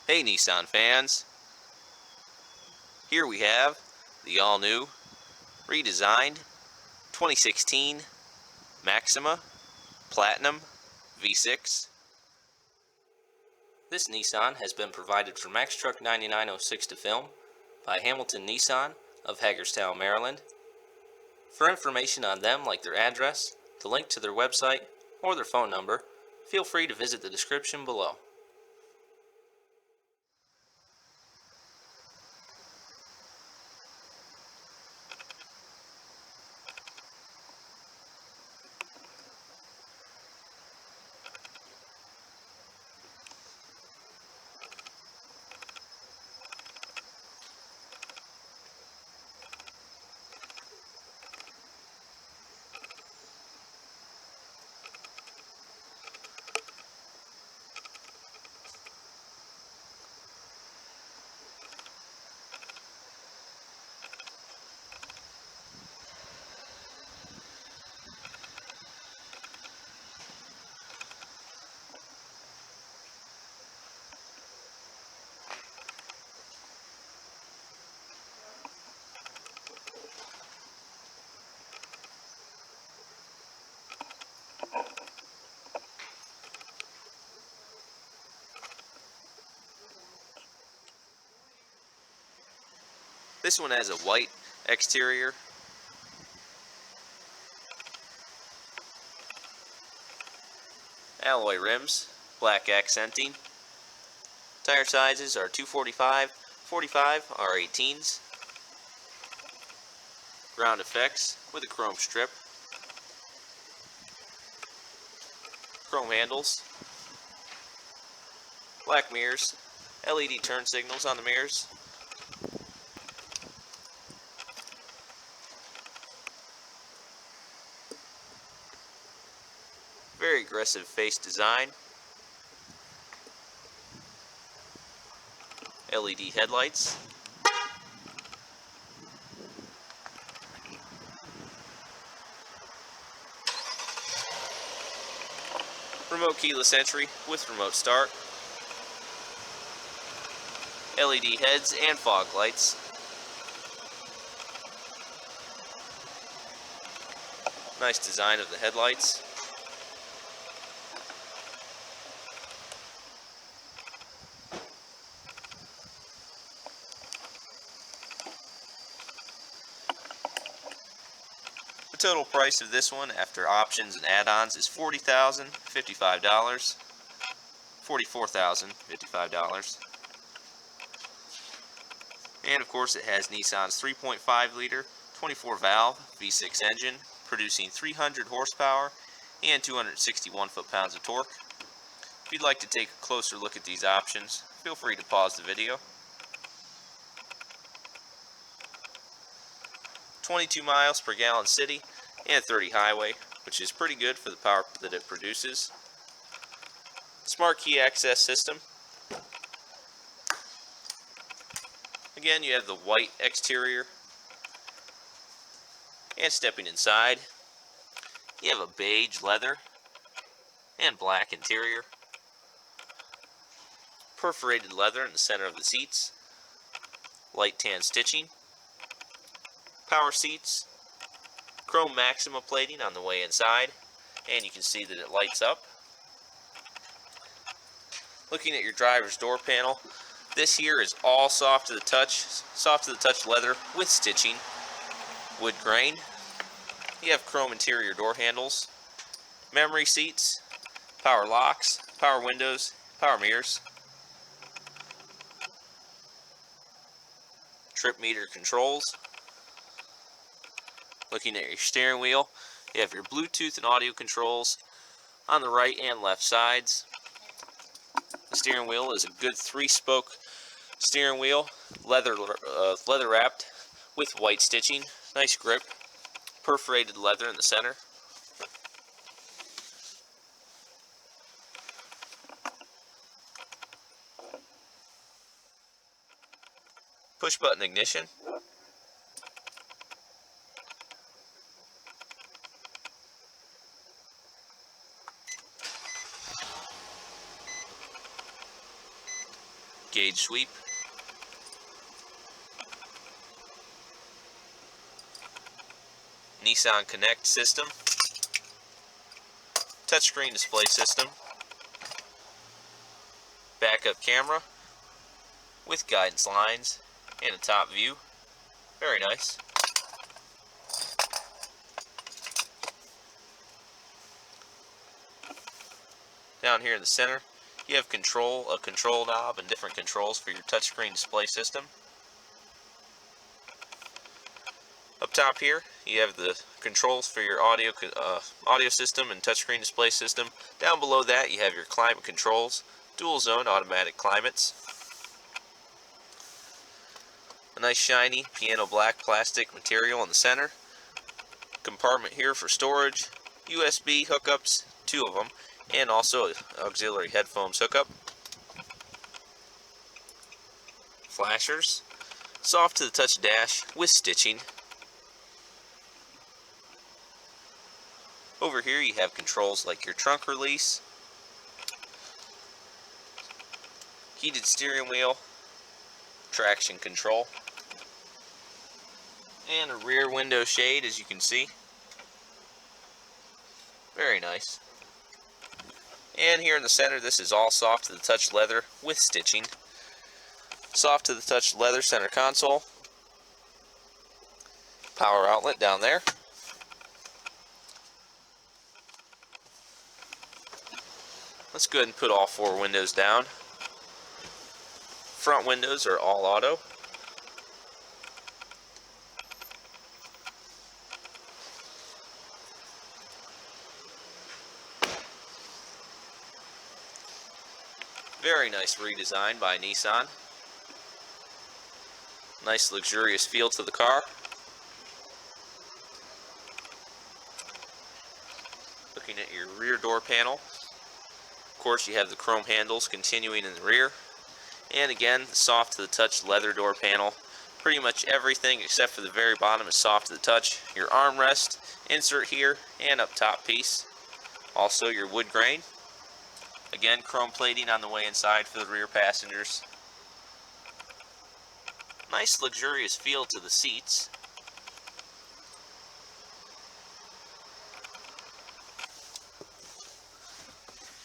Hey Nissan fans, here we have the all-new, redesigned 2016 Maxima Platinum V6. This Nissan has been provided for Max Truck 9906 to film by Hamilton Nissan of Hagerstown, Maryland. For information on them, like their address, the link to their website, or their phone number, feel free to visit the description below. This one has a white exterior, alloy rims, black accenting. Tire sizes are 245, 45 R18s. Ground effects with a chrome strip. Chrome handles. Black mirrors. LED turn signals on the mirrors. Very aggressive face design. LED headlights. Remote keyless entry with remote start. LED heads and fog lights. Nice design of the headlights. The total price of this one after options and add-ons is $40,055. $44,055. And of course it has Nissan's 3.5 liter 24 valve V6 engine producing 300 horsepower and 261 foot-pounds of torque. If you'd like to take a closer look at these options, feel free to pause the video. 22 miles per gallon city and 30 highway, which is pretty good for the power that it produces. Smart key access system. Again, you have the white exterior. And stepping inside, you have a beige leather and black interior. Perforated leather in the center of the seats. Light tan stitching. Power seats. Chrome Maxima plating on the way inside, and you can see that it lights up. Looking at your driver's door panel, this here is all soft to the touch leather with stitching, wood grain. You have chrome interior door handles, memory seats, power locks, power windows, power mirrors, trip meter controls. Looking at your steering wheel, you have your Bluetooth and audio controls on the right and left sides. The steering wheel is a good 3-spoke steering wheel, leather wrapped with white stitching, nice grip, perforated leather in the center. Push button ignition. gauge sweep. Nissan Connect system. Touchscreen display system. Backup camera with guidance lines and a top view. Very nice. Down here in the center, you have a control knob and different controls for your touchscreen display system. Up top here, you have the controls for your audio system and touchscreen display system. Down below that, you have your climate controls, dual zone automatic climates. A nice shiny piano black plastic material in the center. Compartment here for storage, USB hookups, 2 of them, and also auxiliary headphones hookup. Flashers. Soft to the touch dash with stitching. Over here you have controls like your trunk release, heated steering wheel, traction control, and a rear window shade, as you can see. Very nice. And here in the center, this is all soft to the touch leather with stitching. Soft to the touch leather center console. Power outlet down there. Let's go ahead and put all 4 windows down. Front windows are all auto. Very nice redesign by Nissan. Nice luxurious feel to the car. Looking at your rear door panel. Of course, you have the chrome handles continuing in the rear. And again, the soft to the touch leather door panel. Pretty much everything except for the very bottom is soft to the touch. Your armrest, insert here, and up top piece. Also your wood grain. Again, chrome plating on the way inside for the rear passengers. Nice luxurious feel to the seats.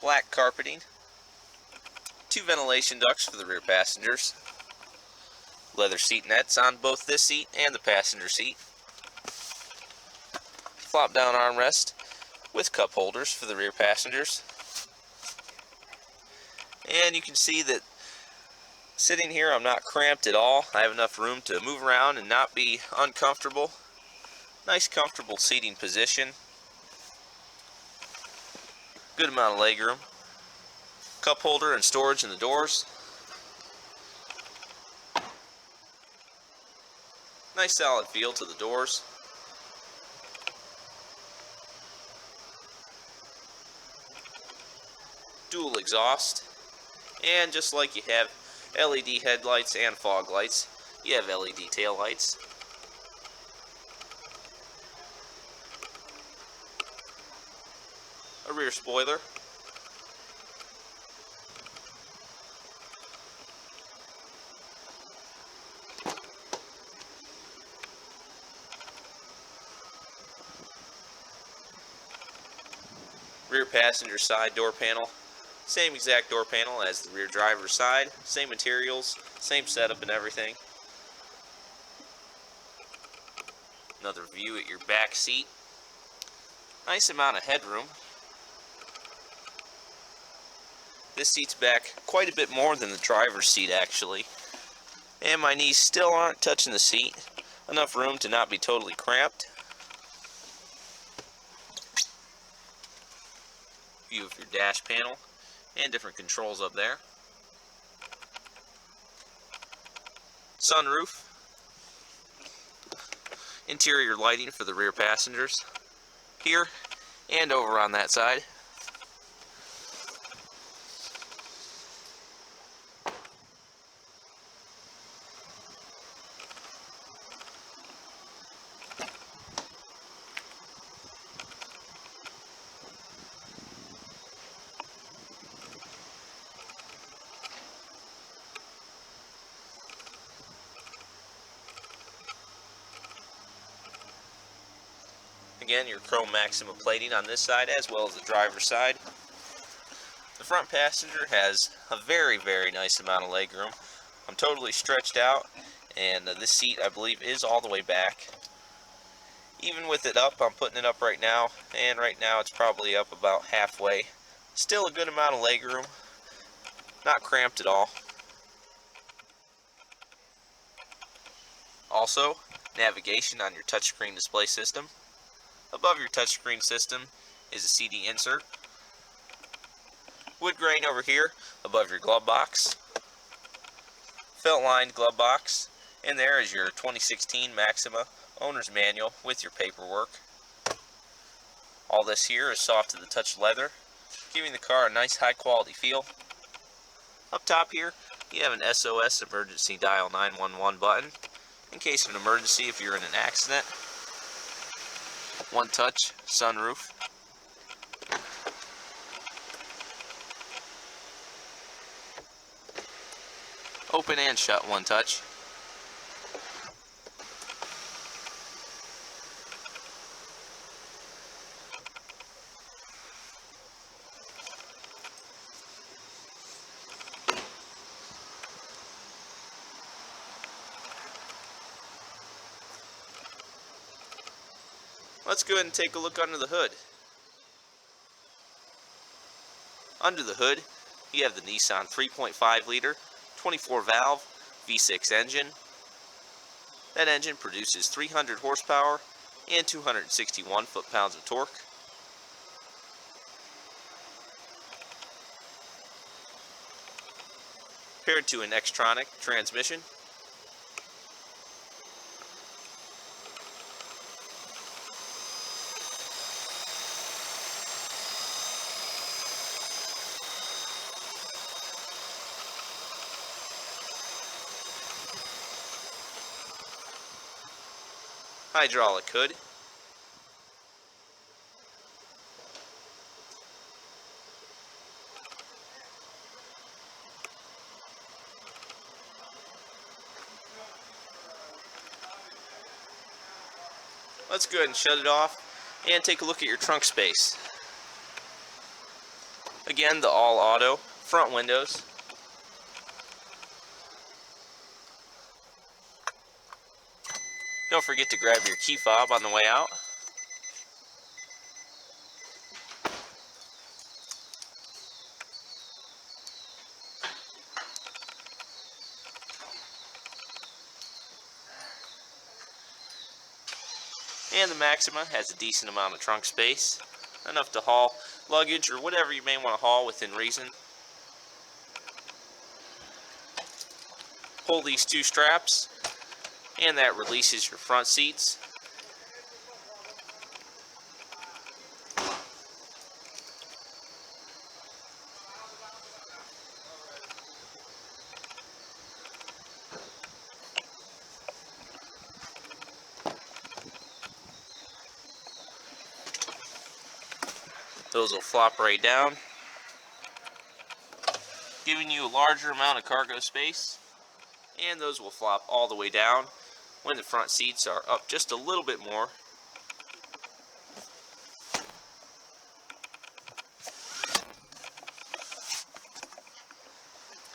Black carpeting. 2 ventilation ducts for the rear passengers. Leather seat nets on both this seat and the passenger seat. Flop down armrest with cup holders for the rear passengers. And you can see that sitting here I'm not cramped at all. I have enough room to move around and not be uncomfortable. Nice comfortable seating position. Good amount of legroom. Cup holder and storage in the doors. Nice solid feel to the doors. Dual exhaust. And just like you have LED headlights and fog lights, you have LED tail lights. A rear spoiler. Rear passenger side door panel. Same exact door panel as the rear driver's side. Same materials, same setup and everything. Another view at your back seat. Nice amount of headroom. This seat's back quite a bit more than the driver's seat actually. And my knees still aren't touching the seat. Enough room to not be totally cramped. View of your dash panel and different controls up there. Sunroof. Interior lighting for the rear passengers. Here and over on that side. again, your chrome Maxima plating on this side as well as the driver's side. The front passenger has a very, very nice amount of legroom. I'm totally stretched out, and this seat, I believe, is all the way back. Even with it up, I'm putting it up right now, and right now it's probably up about halfway. Still a good amount of legroom, not cramped at all. Also, navigation on your touchscreen display system. Above your touchscreen system is a CD insert. Wood grain over here above your glove box. Felt lined glove box. And there is your 2016 Maxima owner's manual with your paperwork. All this here is soft to the touch leather, giving the car a nice high quality feel. Up top here, you have an SOS emergency dial 911 button in case of an emergency if you're in an accident. One touch sunroof. Open and shut one touch. Let's go ahead and take a look under the hood. Under the hood, you have the Nissan 3.5 liter, 24 valve, V6 engine. That engine produces 300 horsepower and 261 foot-pounds of torque. Paired to an Xtronic transmission. Hydraulic hood. Let's go ahead and shut it off and take a look at your trunk space. Again, the all auto front windows. Don't forget to grab your key fob on the way out. And the Maxima has a decent amount of trunk space, enough to haul luggage or whatever you may want to haul within reason. Pull these two straps, and that releases your front seats. Those will flop right down, giving you a larger amount of cargo space, and those will flop all the way down when the front seats are up just a little bit more.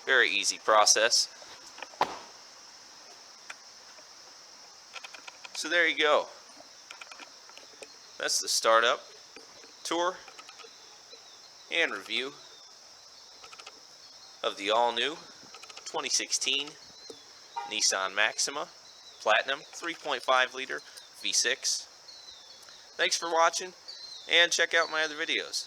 Very easy process. So there you go. That's the startup, tour, and review of the all-new 2016 Nissan Maxima Platinum 3.5 liter V6. Thanks for watching, and check out my other videos.